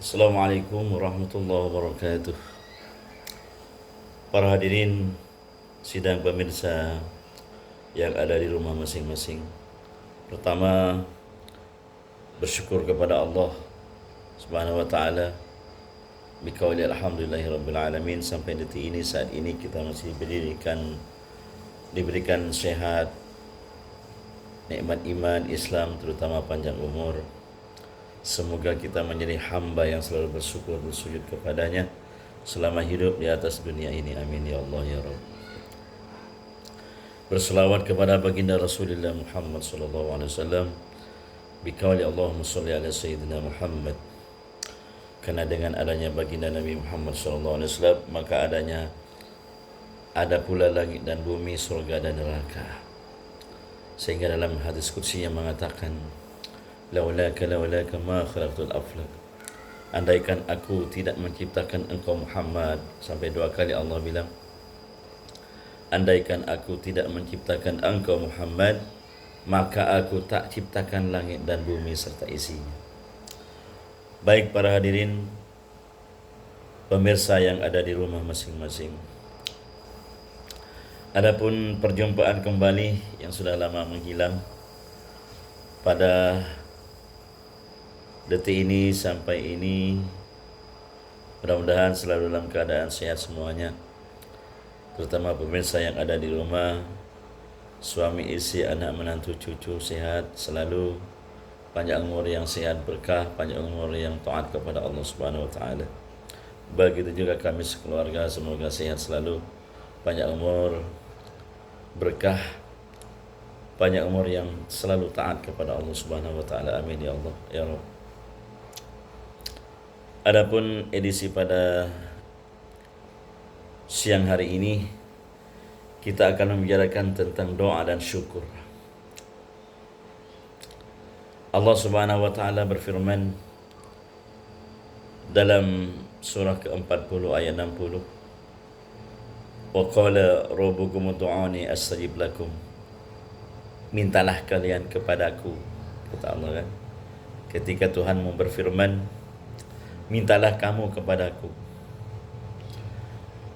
Assalamualaikum warahmatullahi wabarakatuh. Para hadirin sidang pemirsa yang ada di rumah masing-masing. Pertama, bersyukur kepada Allah Subhanahu wa taala biqauli alhamdulillahi rabbil alamin sampai detik ini saat ini kita masih diberikan sehat, nikmat iman Islam terutama panjang umur. Semoga kita menjadi hamba yang selalu bersyukur bersujud kepadanya selama hidup di atas dunia ini. Amin ya Allah ya Rabb. Berselawat kepada baginda Rasulullah Muhammad sallallahu alaihi wasallam biqauli Allahumma shalli ala sayyidina Muhammad. Karena dengan adanya baginda Nabi Muhammad sallallahu alaihi wasallam maka ada pula langit dan bumi, surga dan neraka. Sehingga dalam hadis qudsi yang mengatakan laulaka ma khalaqtul aflak. Andaikan aku tidak menciptakan engkau Muhammad, sampai dua kali Allah bilang, andaikan aku tidak menciptakan engkau Muhammad, maka aku tak ciptakan langit dan bumi serta isinya. Baik para hadirin pemirsa yang ada di rumah masing-masing. Adapun perjumpaan kembali yang sudah lama menghilang pada detik ini sampai ini, mudah-mudahan selalu dalam keadaan sehat semuanya, terutama pemirsa yang ada di rumah, suami, istri, anak, menantu, cucu sehat selalu, panjang umur yang sehat berkah, panjang umur yang taat kepada Allah Subhanahu wa taala. Begitu juga kami sekeluarga semoga sehat selalu, panjang umur berkah, panjang umur yang selalu taat kepada Allah Subhanahu wa taala. Amin ya Allah ya Rabb. Adapun edisi pada siang hari ini kita akan membicarakan tentang doa dan syukur. Allah Subhanahu wa taala berfirman dalam surah ke-40 ayat 60, wa qala rabbukum ud'uni astajib lakum. Mintalah kalian kepadaku, kata Allah kan. Ketika Tuhanmu berfirman, mintalah kamu kepadaku.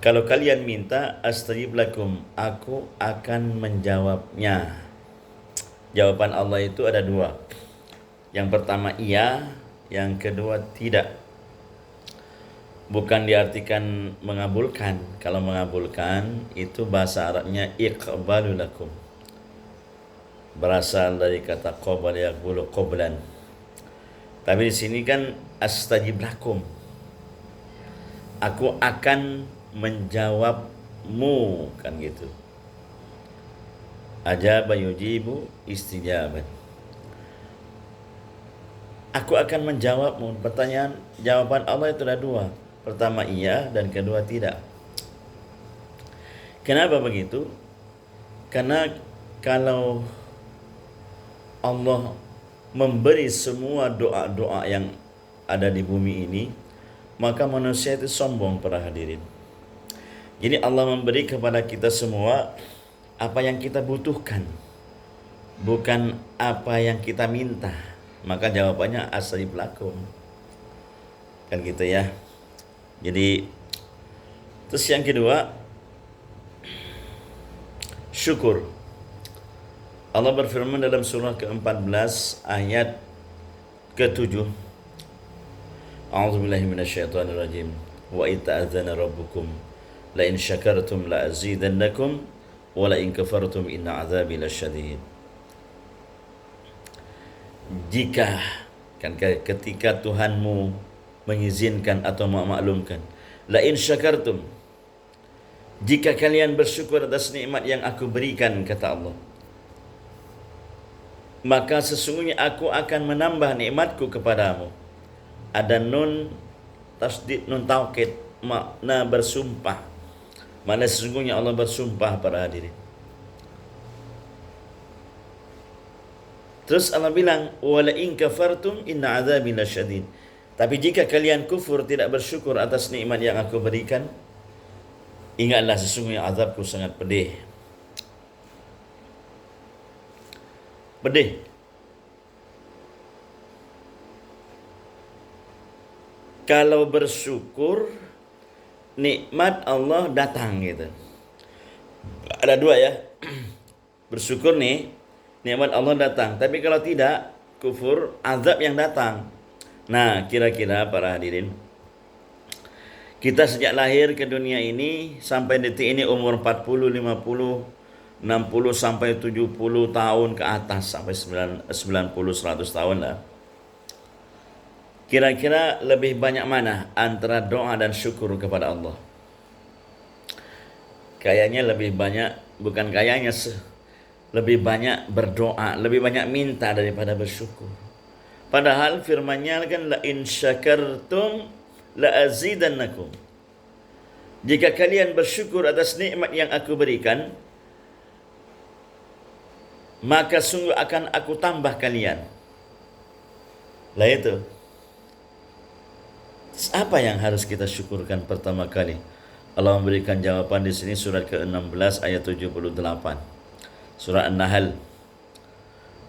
Kalau kalian minta, astajib lakum, aku akan menjawabnya. Jawaban Allah itu ada dua. Yang pertama iya, yang kedua tidak. Bukan diartikan mengabulkan. Kalau mengabulkan itu bahasa Arabnya iqbalu lakum. Berasal dari kata qabala yaqbulu qablan. Tapi di sini kan astajib lakum, aku akan menjawabmu, kan gitu. Ajaba yujibu istijaban. Aku akan menjawabmu. Pertanyaan jawaban Allah itu ada dua. Pertama iya dan kedua tidak. Kenapa begitu? Karena kalau Allah memberi semua doa-doa yang ada di bumi ini, maka manusia itu sombong para hadirin. Jadi Allah memberi kepada kita semua apa yang kita butuhkan, bukan apa yang kita minta. Maka jawabannya astajib lakum, kan gitu ya. Jadi terus yang kedua, syukur. Allah berfirman dalam surah ke-14 ayat ke-7, A'udzubillahi minasyaitonirrajim. Wa ita'adzana rabbukum la in syakartum la azidannakum wa la in kafartum inna 'adzabi lasyadid. Jika kan ketika Tuhanmu mengizinkan atau memaklumkan, la in syakartum, jika kalian bersyukur atas nikmat yang aku berikan, kata Allah, maka sesungguhnya aku akan menambah nikmatku kepadamu. Ada nun tasdid, nun taukid, makna bersumpah. Mana sesungguhnya Allah bersumpah para hadirin. Terus Allah bilang, wala in kafartum inna azabi lasyadid. Tapi jika kalian kufur, tidak bersyukur atas nikmat yang aku berikan, ingatlah sesungguhnya azabku sangat pedih. Pedih. Kalau bersyukur, nikmat Allah datang gitu. Ada dua ya. Bersyukur nih, nikmat Allah datang. Tapi kalau tidak, kufur, azab yang datang. Nah, kira-kira para hadirin, kita sejak lahir ke dunia ini sampai detik ini umur 40, 50, 60 sampai 70 tahun ke atas, sampai 90, 100 tahun lah. Kira-kira lebih banyak mana antara doa dan syukur kepada Allah? Kayaknya lebih banyak, bukan kayaknya, lebih banyak berdoa, lebih banyak minta daripada bersyukur. Padahal firman-Nya kan, la in syakartum la azidannakum. Jika kalian bersyukur atas nikmat yang aku berikan, maka sungguh akan aku tambah kalian. Lah itu. Apa yang harus kita syukurkan pertama kali? Allah memberikan jawaban di sini, surat ke-16 ayat 78. Surah An-Nahl.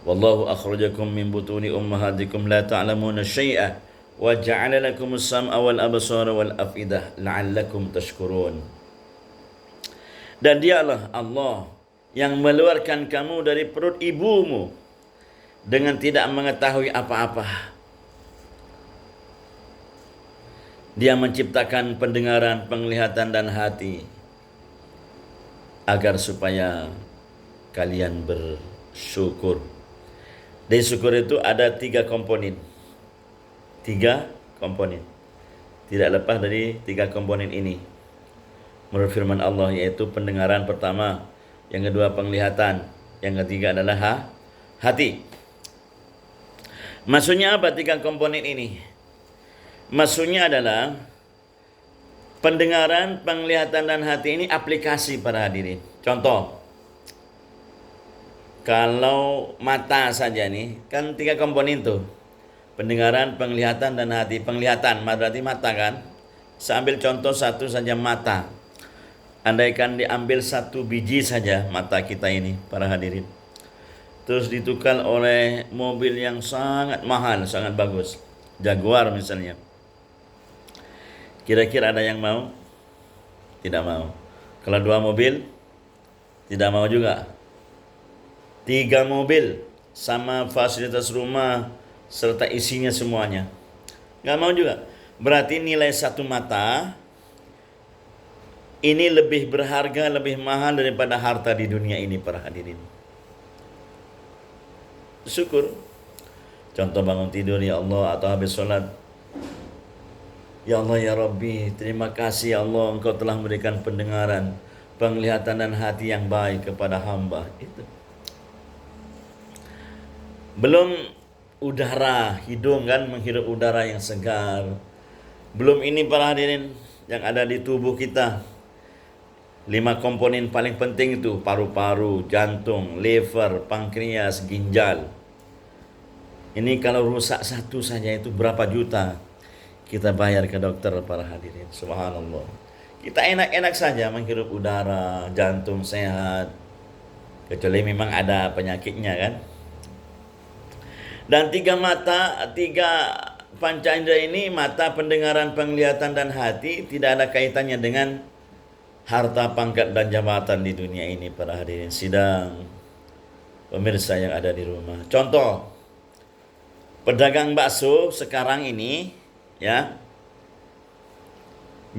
Wallahu akhrajakum min butuni ummahatikum la ta'lamuna syai'a wa ja'ala lakumus sam'a wal absara wal afidah la'allakum tashkurun. Dan dialah Allah yang mengeluarkan kamu dari perut ibumu dengan tidak mengetahui apa-apa. Dia menciptakan pendengaran, penglihatan dan hati agar supaya kalian bersyukur. Dari syukur itu ada 3 komponen. 3 komponen. Tidak lepas dari 3 komponen ini. Menurut firman Allah, yaitu pendengaran pertama, yang kedua penglihatan, yang ketiga adalah hati. Maksudnya apa 3 komponen ini? Maksudnya adalah pendengaran, penglihatan dan hati ini aplikasi para hadirin. Contoh, kalau mata saja nih, kan 3 komponen tuh. Pendengaran, penglihatan dan hati. Penglihatan berarti mata kan. Saya ambil contoh satu saja, mata. Andaikan diambil 1 biji saja mata kita ini para hadirin, terus ditukar oleh mobil yang sangat mahal, sangat bagus, Jaguar misalnya, kira-kira ada yang mau? Tidak mau. Kalau 2 mobil, tidak mau juga. 3 mobil sama fasilitas rumah serta isinya semuanya, nggak mau juga. Berarti nilai 1 mata ini lebih berharga, lebih mahal daripada harta di dunia ini para hadirin. Syukur. Contoh bangun tidur, ya Allah, atau habis sholat, ya Allah ya Rabbi, terima kasih ya Allah, Engkau telah memberikan pendengaran, penglihatan dan hati yang baik kepada hamba. Itu. Belum udara, hidung kan menghirup udara yang segar. Belum ini para hadirin yang ada di tubuh kita. 5 komponen paling penting itu, paru-paru, jantung, liver, pankreas, ginjal. Ini kalau rusak satu saja itu berapa juta kita bayar ke dokter para hadirin. Subhanallah. Kita enak-enak saja menghirup udara, jantung sehat, kecuali memang ada penyakitnya kan. Dan 3 mata, 3 panca indera ini, mata, pendengaran, penglihatan dan hati, tidak ada kaitannya dengan harta, pangkat dan jabatan di dunia ini para hadirin sidang, pemirsa yang ada di rumah. Contoh, pedagang bakso sekarang ini ya,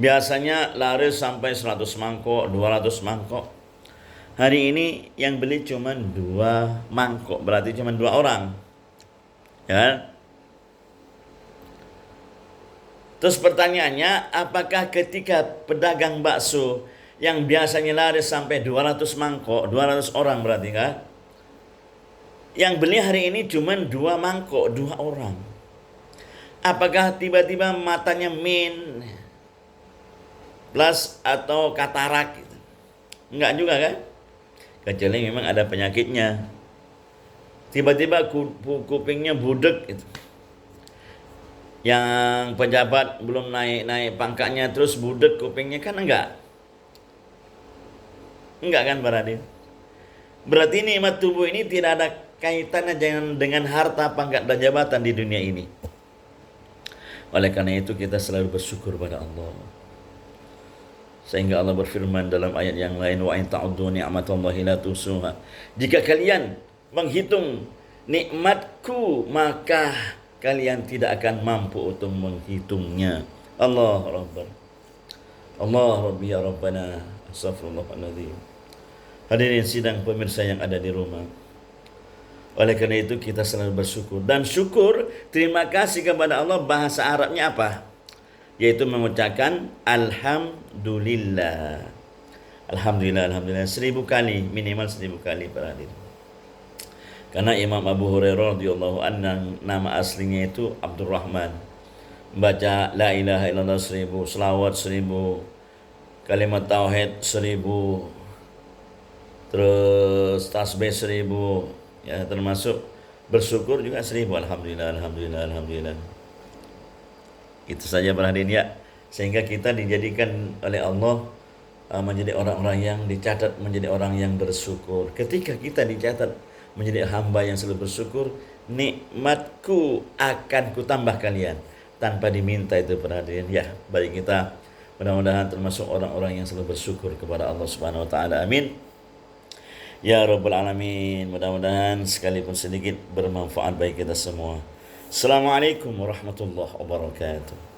biasanya laris sampai 100 mangkok, 200 mangkok. Hari ini yang beli cuma 2 mangkok, berarti cuma 2 orang. Ya. Terus pertanyaannya, apakah ketika pedagang bakso yang biasanya laris sampai 200 mangkok, 200 orang berarti kan, yang beli hari ini cuma 2 mangkok, 2 orang, apakah tiba-tiba matanya min plus atau katarak gitu? Enggak juga kan? Kecuali memang ada penyakitnya. Tiba-tiba kupingnya budek gitu. Yang pejabat belum naik pangkatnya terus budek kupingnya, kan enggak? Enggak kan para hadirin? Berarti nikmat tubuh ini tidak ada kaitannya dengan harta, pangkat dan jabatan di dunia ini. Oleh karena itu kita selalu bersyukur pada Allah. Sehingga Allah berfirman dalam ayat yang lain, wa in ta'uddu ni'matallahi la tusuha. Jika kalian menghitung nikmatku, maka kalian tidak akan mampu untuk menghitungnya. Allah Rabban. Allah Rabbi ya Rabbana. Astaghfirullahaladzim. Hadirin sidang pemirsa yang ada di rumah. Oleh karena itu kita selalu bersyukur. Dan syukur, terima kasih kepada Allah, bahasa Arabnya apa? Yaitu mengucapkan Alhamdulillah. Alhamdulillah, Alhamdulillah 1000 kali, minimal 1000 kali para hadirin. Karena Imam Abu Hurairah radhiyallahu anhu nama aslinya itu Abdurrahman. Baca la ilaha illallah 1000, selawat 1000, kalimat tauhid 1000, terus tasbih 1000, ya termasuk bersyukur juga 1000. Alhamdulillah, Alhamdulillah, Alhamdulillah. Itu saja para hadirin ya. Sehingga kita dijadikan oleh Allah menjadi orang-orang yang dicatat menjadi orang yang bersyukur. Ketika kita dicatat menjadi hamba yang selalu bersyukur, nikmatku akan kutambah kalian tanpa diminta itu para hadirin ya. Bagi kita mudah-mudahan termasuk orang-orang yang selalu bersyukur kepada Allah Subhanahu wa taala. Amin. Ya Rabbal Alamin. Mudah-mudahan sekalipun sedikit bermanfaat bagi kita semua. Assalamualaikum warahmatullahi wabarakatuh.